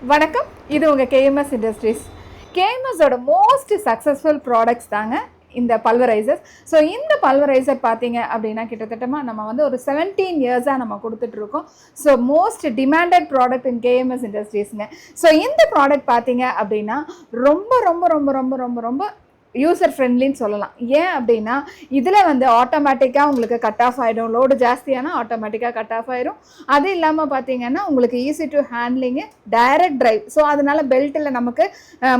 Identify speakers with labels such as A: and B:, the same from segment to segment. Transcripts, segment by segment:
A: வணக்கம், இது உங்கள் கேஎம்எஸ் இண்டஸ்ட்ரீஸ். கேஎம்எஸோட மோஸ்ட் சக்ஸஸ்ஃபுல் ப்ராடக்ட்ஸ் தாங்க இந்த பல்வரைசர். ஸோ இந்த பல்வரைசர் பார்த்தீங்க அப்படின்னா கிட்டத்தட்ட நம்ம வந்து ஒரு 17 இயர்ஸாக நம்ம கொடுத்துட்ருக்கோம். So most demanded product in KMS இண்டஸ்ட்ரீஸுங்க. ஸோ இந்த ப்ராடக்ட் பார்த்தீங்க அப்படின்னா ரொம்ப ரொம்ப ரொம்ப ரொம்ப ரொம்ப ரொம்ப யூசர் ஃப்ரெண்ட்லின்னு சொல்லலாம். ஏன் அப்படின்னா இதில் வந்து ஆட்டோமேட்டிக்காக உங்களுக்கு கட் ஆஃப் ஆகிடும். லோடு ஜாஸ்தியானால் ஆட்டோமேட்டிக்காக கட் ஆஃப் ஆகிடும். அது இல்லாமல் பார்த்தீங்கன்னா உங்களுக்கு easy to handling, direct drive. So அதனால் பெல்ட்டில் நமக்கு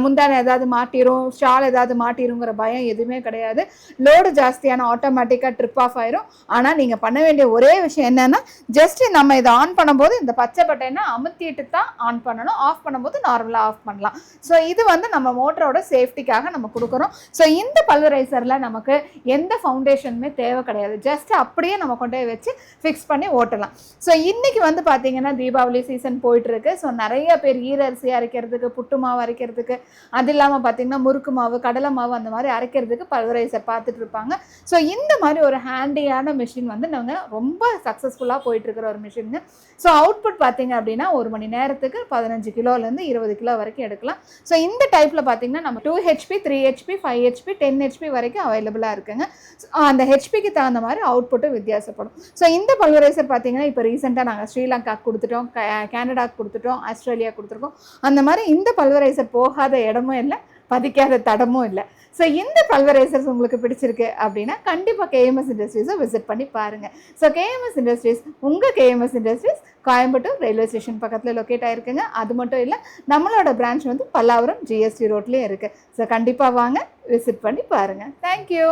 A: முந்தானை ஏதாவது மாட்டிடும், ஷால் ஏதாவது மாட்டிடுங்கிற பயம் எதுவுமே கிடையாது. லோடு ஜாஸ்தியான ஆட்டோமேட்டிக்காக ட்ரிப் ஆஃப் ஆயிரும். ஆனால் நீங்கள் பண்ண வேண்டிய ஒரே விஷயம் என்னென்னா, ஜஸ்ட்டு நம்ம இதை ஆன் பண்ணும்போது இந்த பச்சை பட்டனை அமுத்திட்டு தான் ஆன் பண்ணணும். ஆஃப் பண்ணும்போது நார்மலாக ஆஃப் பண்ணலாம். ஸோ இது வந்து நம்ம மோட்டரோட சேஃப்டிக்காக நம்ம கொடுக்குறோம். ஸோ இந்த பல்வரைசரில் நமக்கு எந்த ஃபவுண்டேஷனுமே தேவை கிடையாது. ஜஸ்ட் அப்படியே நம்ம கொண்டு போய் வச்சு ஃபிக்ஸ் பண்ணி ஓட்டலாம். ஸோ இன்றைக்கி வந்து பார்த்திங்கன்னா தீபாவளி சீசன் போயிட்டுருக்கு. ஸோ நிறைய பேர் ஈரரிசி அரைக்கிறதுக்கு, புட்டு மாவு அரைக்கிறதுக்கு, அது இல்லாமல் பார்த்திங்கன்னா முறுக்கு மாவு, கடலை மாவு அந்த மாதிரி அரைக்கிறதுக்கு பல்வரைசர் பார்த்துட்டு இருப்பாங்க. ஸோ இந்த மாதிரி ஒரு ஹேண்டியான மிஷின் வந்து நாங்கள் ரொம்ப சக்ஸஸ்ஃபுல்லாக போயிட்டுருக்கிற ஒரு மிஷினுங்க. ஸோ அவுட்புட் பார்த்திங்க அப்படின்னா 1 மணி நேரத்துக்கு 15 கிலோலேருந்து 20 கிலோ வரைக்கும் எடுக்கலாம். ஸோ இந்த டைப்பில் பார்த்திங்கன்னா நம்ம 2 HP, 3 HP, 5 HP, 10 HP வரைக்கும் அவைலபிளாக இருக்குங்க. அந்த ஹெச்பிக்கு தகுந்த மாதிரி அவுட்புட்டும் வித்தியாசப்படும். ஸோ இந்த பல்வரைசர் பார்த்தீங்கன்னா இப்போ ரீசெண்டாக நாங்கள் ஸ்ரீலங்காக்கு கொடுத்துட்டோம், கனடாக்கு கொடுத்துட்டோம், ஆஸ்திரேலியா கொடுத்துருக்கோம். அந்த மாதிரி இந்த பல்வரைசர் போகாத இடமும் இல்லை, பதிக்காத தடமும் இல்லை. ஸோ இந்த பல்வரைசர்ஸ் உங்களுக்கு பிடிச்சிருக்கு அப்படின்னா கண்டிப்பாக கேஎம்எஸ் இண்டஸ்ட்ரீஸை விசிட் பண்ணி பாருங்கள். ஸோ கேஎம்எஸ் இண்டஸ்ட்ரீஸ், உங்கள் KMS industries Coimbatore railway station பக்கத்தில் லொக்கேட் ஆகிருக்குங்க. அது மட்டும் இல்லை, நம்மளோட பிரான்ச் வந்து பல்லாவரம் GST ரோட்லேயே இருக்குது. ஸோ கண்டிப்பாக வாங்க, விசிட் பண்ணி பாருங்கள். தேங்க்யூ.